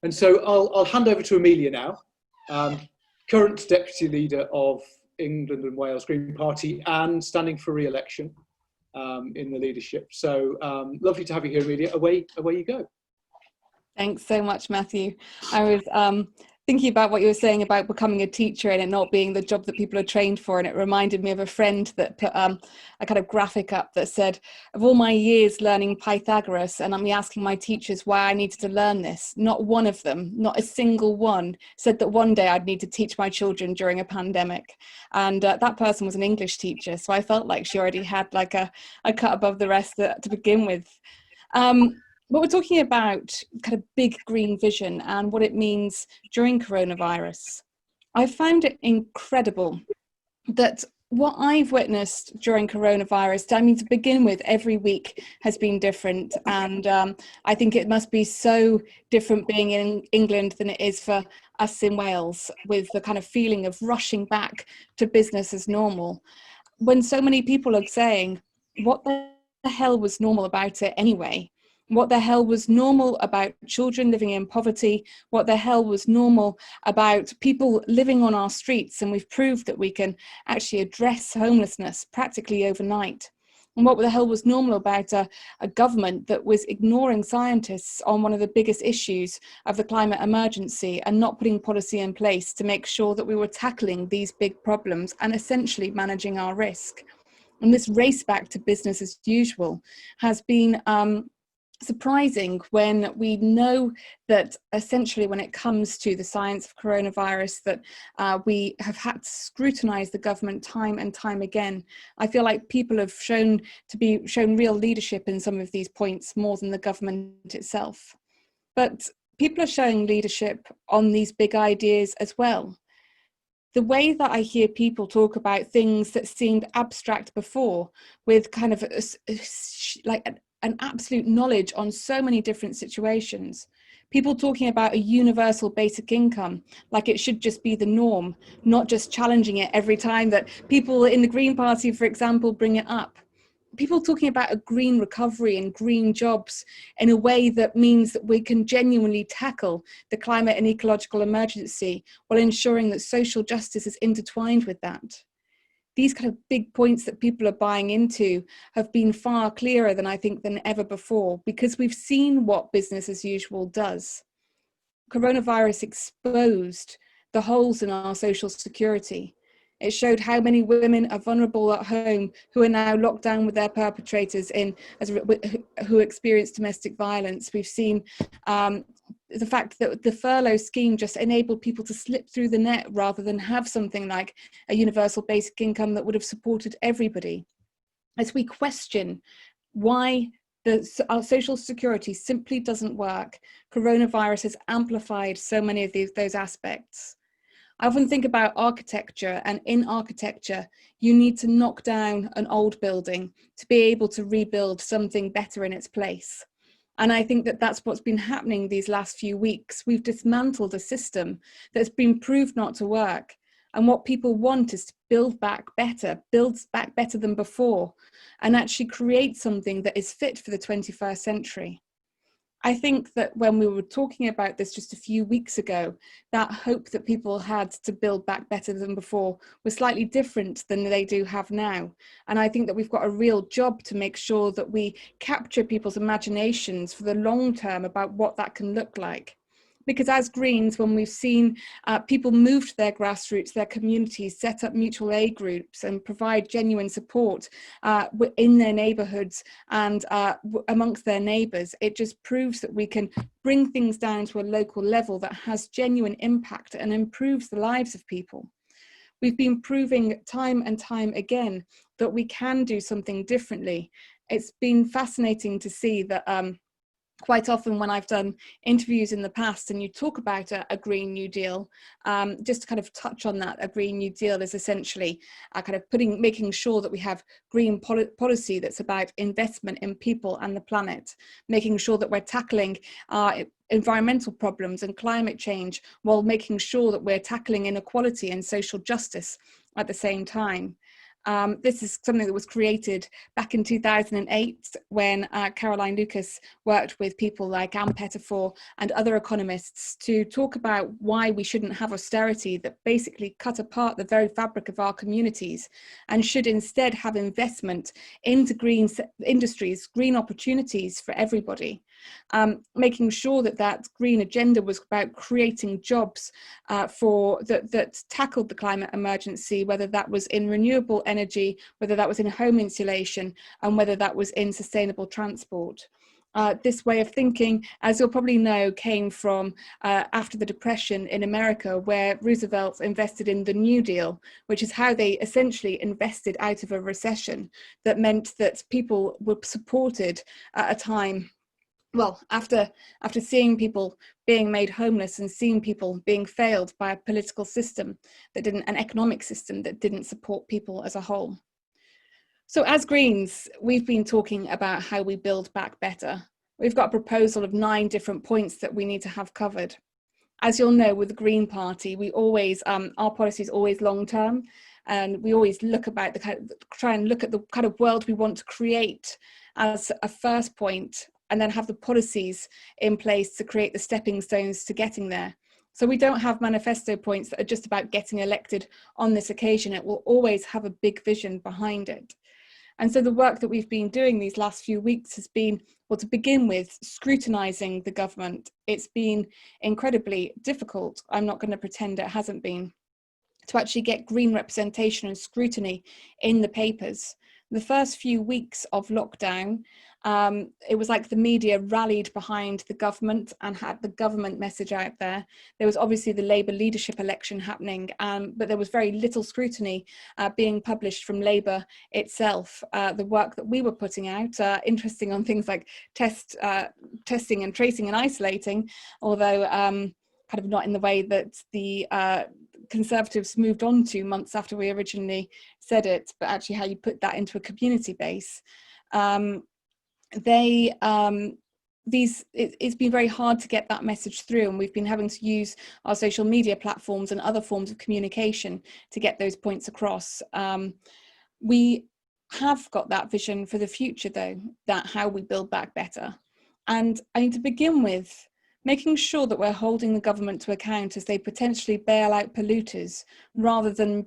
And so I'll hand over to Amelia now, current Deputy Leader of England and Wales Green Party and standing for re-election in the leadership. So lovely to have you here, Amelia. Away you go. Thanks so much, Matthew. I was thinking about what you were saying about becoming a teacher and it not being the job that people are trained for, and it reminded me of a friend that put a kind of graphic up that said, of all my years learning Pythagoras and I'm asking my teachers why I needed to learn this, not one of them, not a single one, said that one day I'd need to teach my children during a pandemic. And that person was an English teacher, so I felt like she already had like a cut above the rest to begin with. But we're talking about kind of big green vision and what it means during coronavirus. I found it incredible that what I've witnessed during coronavirus, I mean, to begin with, every week has been different. And I think it must be so different being in England than it is for us in Wales, with the kind of feeling of rushing back to business as normal. When so many people are saying, what the hell was normal about it anyway? What the hell was normal about children living in poverty? What the hell was normal about people living on our streets? And we've proved that we can actually address homelessness practically overnight. And what the hell was normal about a government that was ignoring scientists on one of the biggest issues of the climate emergency and not putting policy in place to make sure that we were tackling these big problems and essentially managing our risk? And this race back to business as usual has been surprising when we know that essentially when it comes to the science of coronavirus that we have had to scrutinize the government time and time again. I feel like people have shown real leadership in some of these points more than the government itself. But people are showing leadership on these big ideas as well. The way that I hear people talk about things that seemed abstract before, with kind of like an absolute knowledge on so many different situations. People talking about a universal basic income, like it should just be the norm, not just challenging it every time that people in the Green Party, for example, bring it up. People talking about a green recovery and green jobs in a way that means that we can genuinely tackle the climate and ecological emergency while ensuring that social justice is intertwined with that. These kind of big points that people are buying into have been far clearer than I think than ever before, because we've seen what business as usual does. Coronavirus exposed the holes in our social security. It showed how many women are vulnerable at home who are now locked down with their perpetrators who experience domestic violence. We've seen the fact that the furlough scheme just enabled people to slip through the net rather than have something like a universal basic income that would have supported everybody. As we question why our social security simply doesn't work, coronavirus has amplified so many of those aspects. I often think about architecture, and in architecture, you need to knock down an old building to be able to rebuild something better in its place. And I think that that's what's been happening these last few weeks. We've dismantled a system that's been proved not to work. And what people want is to build back better than before, and actually create something that is fit for the 21st century. I think that when we were talking about this just a few weeks ago, that hope that people had to build back better than before was slightly different than they do have now. And I think that we've got a real job to make sure that we capture people's imaginations for the long term about what that can look like. Because as Greens, when we've seen people move to their grassroots, their communities, set up mutual aid groups and provide genuine support in their neighbourhoods and amongst their neighbours, it just proves that we can bring things down to a local level that has genuine impact and improves the lives of people. We've been proving time and time again that we can do something differently. It's been fascinating to see that quite often when I've done interviews in the past and you talk about a Green New Deal, just to kind of touch on that, a Green New Deal is essentially kind of making sure that we have green policy that's about investment in people and the planet, making sure that we're tackling environmental problems and climate change while making sure that we're tackling inequality and social justice at the same time. This is something that was created back in 2008 when Caroline Lucas worked with people like Anne Pettifor and other economists to talk about why we shouldn't have austerity that basically cut apart the very fabric of our communities, and should instead have investment into green industries, green opportunities for everybody. Making sure that that green agenda was about creating jobs that tackled the climate emergency, whether that was in renewable energy, whether that was in home insulation, and whether that was in sustainable transport. This way of thinking, as you'll probably know, came from after the Depression in America, where Roosevelt invested in the New Deal, which is how they essentially invested out of a recession that meant that people were supported at a time, well, after seeing people being made homeless and seeing people being failed by a political system that didn't, an economic system that didn't support people as a whole. So as Greens, we've been talking about how we build back better. We've got a proposal of 9 different points that we need to have covered. As you'll know, with the Green Party, we always, our policy is always long-term, and we always look about try and look at the kind of world we want to create as a first point, and then have the policies in place to create the stepping stones to getting there. So we don't have manifesto points that are just about getting elected on this occasion. It will always have a big vision behind it. And so the work that we've been doing these last few weeks has been, well, to begin with, scrutinising the government. It's been incredibly difficult. I'm not going to pretend it hasn't been, to actually get green representation and scrutiny in the papers. The first few weeks of lockdown, it was like the media rallied behind the government and had the government message out there. There was obviously the Labour leadership election happening, but there was very little scrutiny being published from Labour itself. The work that we were putting out, interesting on things like testing and tracing and isolating, although kind of not in the way that the Conservatives moved on to months after we originally said it, but actually how you put that into a community base. It's been very hard to get that message through, and we've been having to use our social media platforms and other forms of communication to get those points across. We have got that vision for the future, though, that how we build back better. And I need to begin with making sure that we're holding the government to account as they potentially bail out polluters, rather than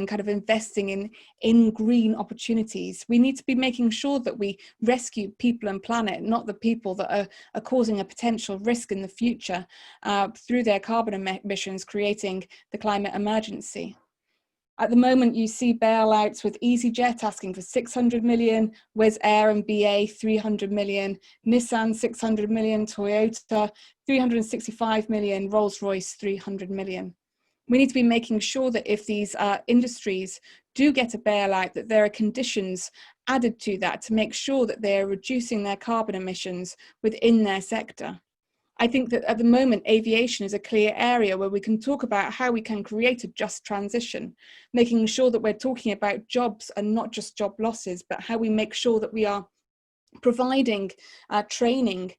kind of investing in green opportunities. We need to be making sure that we rescue people and planet, not the people that are causing a potential risk in the future through their carbon emissions, creating the climate emergency. At the moment, you see bailouts with EasyJet asking for 600 million, Wizz Air and BA 300 million, Nissan 600 million, Toyota 365 million, Rolls-Royce 300 million. We need to be making sure that if these industries do get a bailout, that there are conditions added to that to make sure that they are reducing their carbon emissions within their sector. I think that at the moment, aviation is a clear area where we can talk about how we can create a just transition, making sure that we're talking about jobs and not just job losses, but how we make sure that we are providing training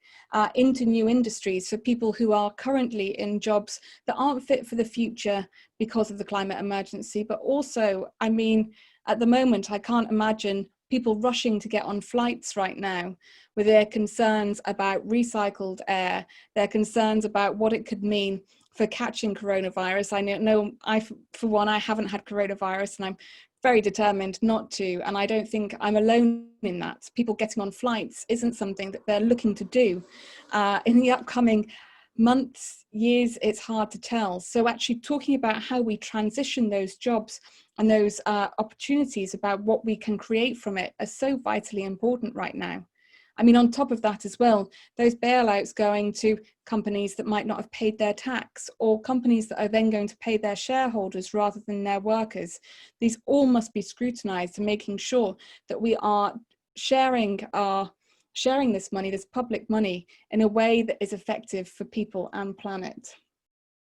into new industries for people who are currently in jobs that aren't fit for the future because of the climate emergency. But also, I mean, at the moment, I can't imagine people rushing to get on flights right now with their concerns about recycled air, their concerns about what it could mean for catching coronavirus. I know for one, I haven't had coronavirus, and I'm very determined not to, and I don't think I'm alone in that. People getting on flights isn't something that they're looking to do. In the upcoming months, years, it's hard to tell. So actually talking about how we transition those jobs and those opportunities, about what we can create from it, are so vitally important right now. I mean, on top of that as well, those bailouts going to companies that might not have paid their tax, or companies that are then going to pay their shareholders rather than their workers. These all must be scrutinised, and making sure that we are sharing this money, this public money, in a way that is effective for people and planet.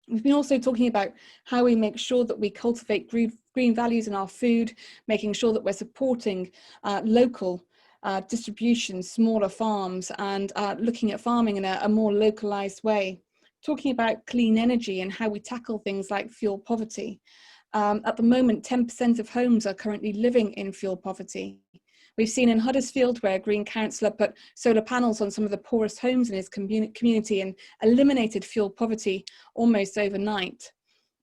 We've been also talking about how we make sure that we cultivate green values in our food, making sure that we're supporting local distribution, smaller farms, and looking at farming in a more localized way. Talking about clean energy and how we tackle things like fuel poverty. At the moment, 10% of homes are currently living in fuel poverty. We've seen in Huddersfield where a Green councillor put solar panels on some of the poorest homes in his community and eliminated fuel poverty almost overnight.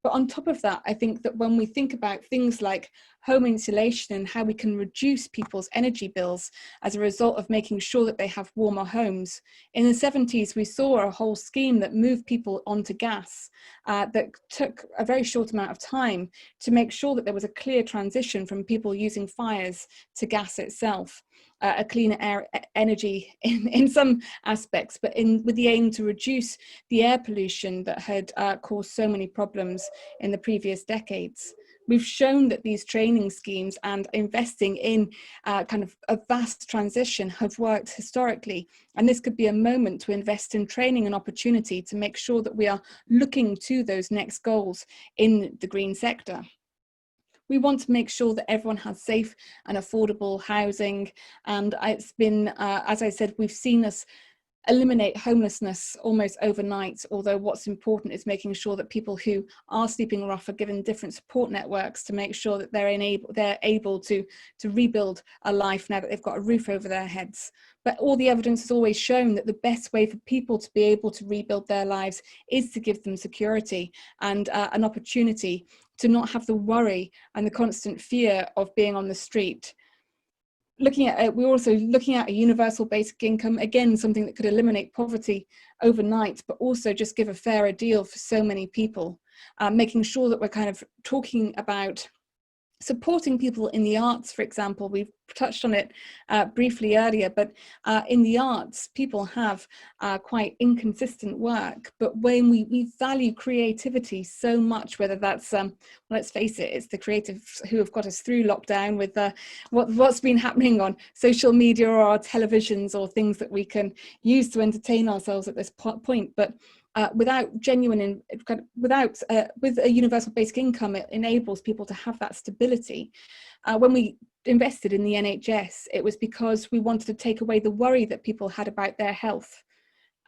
But on top of that, I think that when we think about things like home insulation and how we can reduce people's energy bills as a result of making sure that they have warmer homes, in the 70s, we saw a whole scheme that moved people onto gas that took a very short amount of time to make sure that there was a clear transition from people using fires to gas itself. A cleaner air energy in some aspects, but with the aim to reduce the air pollution that had caused so many problems in the previous decades. We've shown that these training schemes and investing in kind of a vast transition have worked historically. And this could be a moment to invest in training and opportunity to make sure that we are looking to those next goals in the green sector. We want to make sure that everyone has safe and affordable housing. And it's been, as I said, we've seen us eliminate homelessness almost overnight, although what's important is making sure that people who are sleeping rough are given different support networks to make sure that they're able to rebuild a life now that they've got a roof over their heads. But all the evidence has always shown that the best way for people to be able to rebuild their lives is to give them security and an opportunity to not have the worry and the constant fear of being on the street. We're also looking at a universal basic income, again, something that could eliminate poverty overnight, but also just give a fairer deal for so many people, making sure that we're kind of talking about supporting people in the arts, for example. We've touched on it briefly earlier, but in the arts, people have quite inconsistent work. But when we value creativity so much, whether that's, let's face it, it's the creatives who have got us through lockdown with what's been happening on social media or our televisions or things that we can use to entertain ourselves at this point. But without with a universal basic income, it enables people to have that stability. When we invested in the NHS, it was because we wanted to take away the worry that people had about their health.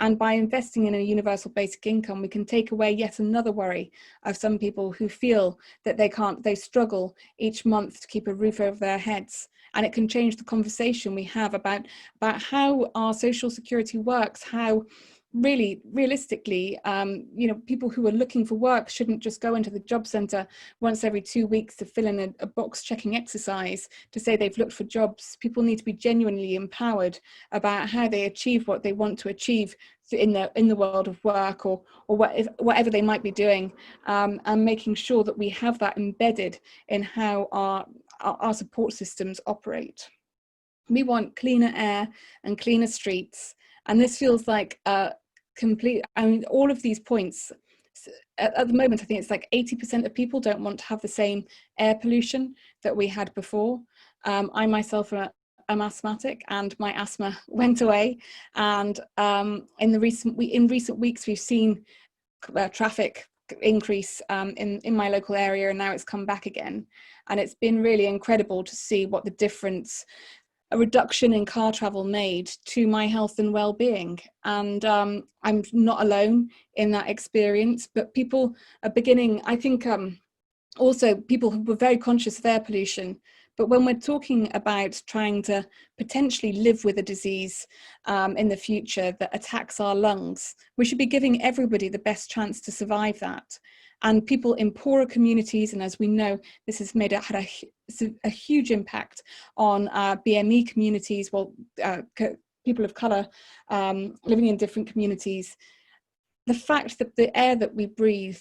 And by investing in a universal basic income, we can take away yet another worry of some people who feel that they struggle each month to keep a roof over their heads. And it can change the conversation we have about how our social security works, how really realistically, people who are looking for work shouldn't just go into the job centre once every 2 weeks to fill in a box checking exercise to say they've looked for jobs. People need to be genuinely empowered about how they achieve what they want to achieve in the world of work or whatever they might be doing, and making sure that we have that embedded in how our support systems operate. We want cleaner air and cleaner streets. And this feels like all of these points, at the moment, I think it's like 80% of people don't want to have the same air pollution that we had before. I myself am asthmatic and my asthma went away. And in recent weeks, we've seen traffic increase in my local area, and now it's come back again. And it's been really incredible to see what the difference a reduction in car travel made to my health and well-being. And I'm not alone in that experience, but people are beginning, I think, also people who were very conscious of air pollution. But when we're talking about trying to potentially live with a disease in the future that attacks our lungs, we should be giving everybody the best chance to survive that. And people in poorer communities, and as we know, this has had a huge impact on BME communities, people of colour living in different communities. The fact that the air that we breathe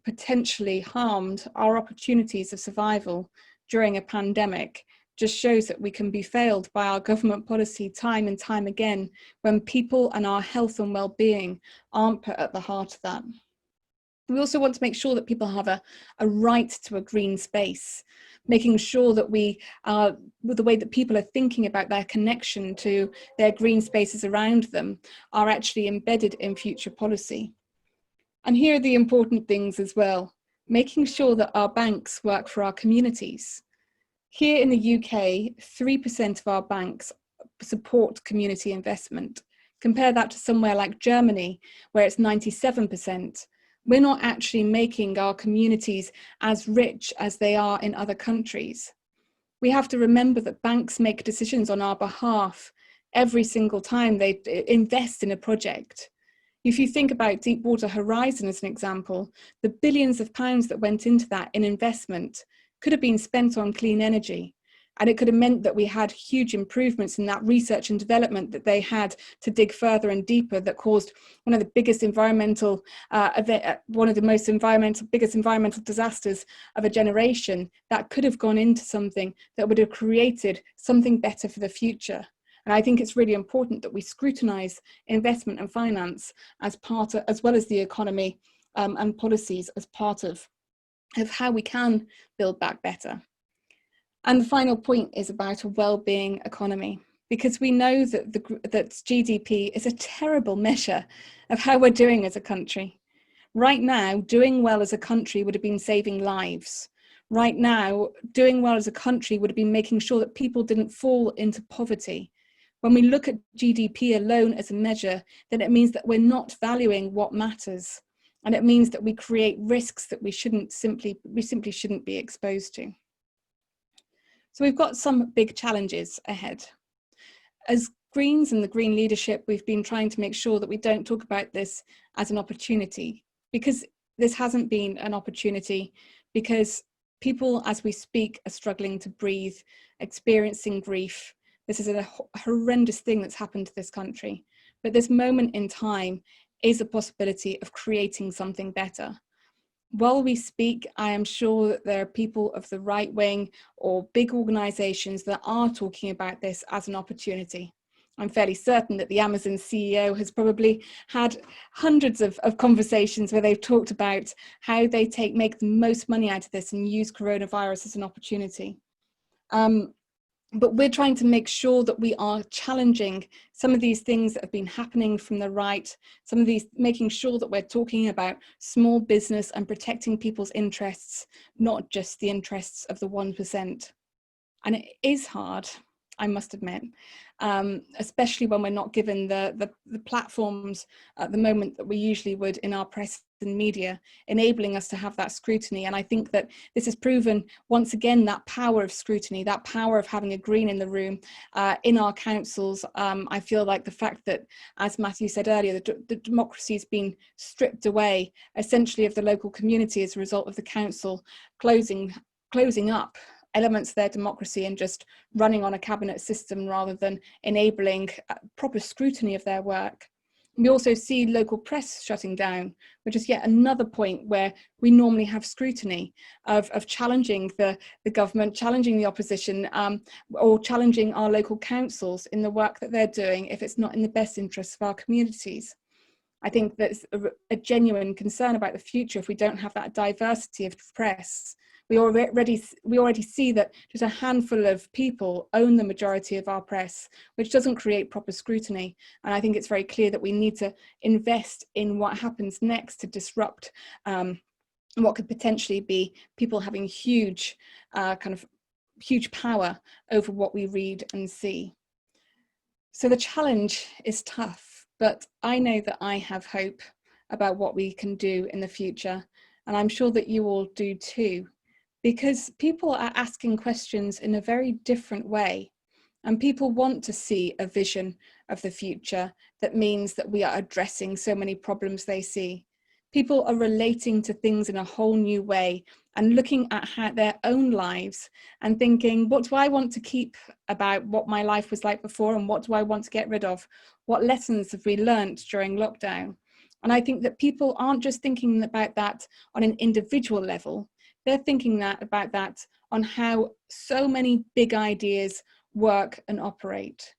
potentially harmed our opportunities of survival during a pandemic just shows that we can be failed by our government policy time and time again when people and our health and well-being aren't put at the heart of that. We also want to make sure that people have a right to a green space, making sure that with the way that people are thinking about their connection to their green spaces around them are actually embedded in future policy. And here are the important things as well, making sure that our banks work for our communities. Here in the UK, 3% of our banks support community investment. Compare that to somewhere like Germany, where it's 97%. we're not actually making our communities as rich as they are in other countries. We have to remember that banks make decisions on our behalf every single time they invest in a project. If you think about Deepwater Horizon as an example, the billions of pounds that went into that in investment could have been spent on clean energy. And it could have meant that we had huge improvements in that research and development that they had to dig further and deeper, that caused one of the biggest environmental, biggest environmental disasters of a generation. That could have gone into something that would have created something better for the future. And I think it's really important that we scrutinise investment and finance as part of, as well as the economy and policies, as part of how we can build back better. And the final point is about a well-being economy, because we know that that GDP is a terrible measure of how we're doing as a country. Right now, doing well as a country would have been saving lives. Right now, doing well as a country would have been making sure that people didn't fall into poverty. When we look at GDP alone as a measure, then it means that we're not valuing what matters. And it means that we create risks that we simply shouldn't be exposed to. So we've got some big challenges ahead. As Greens and the Green leadership, we've been trying to make sure that we don't talk about this as an opportunity, because this hasn't been an opportunity, because people as we speak are struggling to breathe, experiencing grief. This is a horrendous thing that's happened to this country. But this moment in time is a possibility of creating something better. While we speak, I am sure that there are people of the right wing or big organisations that are talking about this as an opportunity. I'm fairly certain that the Amazon CEO has probably had hundreds of conversations where they've talked about how they make the most money out of this and use coronavirus as an opportunity. But we're trying to make sure that we are challenging some of these things that have been happening from the right, some of these, making sure that we're talking about small business and protecting people's interests, not just the interests of the 1%. And it is hard, I must admit, especially when we're not given the platforms at the moment that we usually would in our press and media, enabling us to have that scrutiny. And I think that this has proven once again that power of scrutiny, that power of having a Green in the room in our councils. I feel like the fact that, as Matthew said earlier, the democracy has been stripped away essentially of the local community as a result of the council closing up elements of their democracy and just running on a cabinet system rather than enabling proper scrutiny of their work. We also see local press shutting down, which is yet another point where we normally have scrutiny of challenging the government, challenging the opposition, or challenging our local councils in the work that they're doing if it's not in the best interests of our communities. I think there's a genuine concern about the future if we don't have that diversity of press. We already see that just a handful of people own the majority of our press, which doesn't create proper scrutiny. And I think it's very clear that we need to invest in what happens next to disrupt what could potentially be people having huge power over what we read and see. So the challenge is tough, but I know that I have hope about what we can do in the future. And I'm sure that you all do too, because people are asking questions in a very different way. And people want to see a vision of the future that means that we are addressing so many problems they see. People are relating to things in a whole new way and looking at their own lives and thinking, what do I want to keep about what my life was like before, and what do I want to get rid of? What lessons have we learned during lockdown? And I think that people aren't just thinking about that on an individual level. They're thinking about that on how so many big ideas work and operate.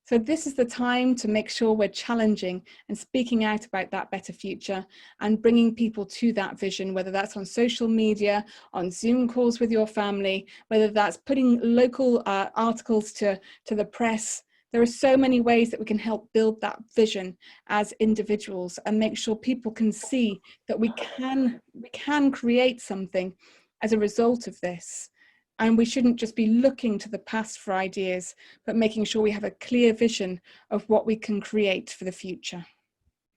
So this is the time to make sure we're challenging and speaking out about that better future and bringing people to that vision, whether that's on social media, on Zoom calls with your family, whether that's putting local articles to the press. There are so many ways that we can help build that vision as individuals and make sure people can see that we can create something as a result of this. And we shouldn't just be looking to the past for ideas, but making sure we have a clear vision of what we can create for the future.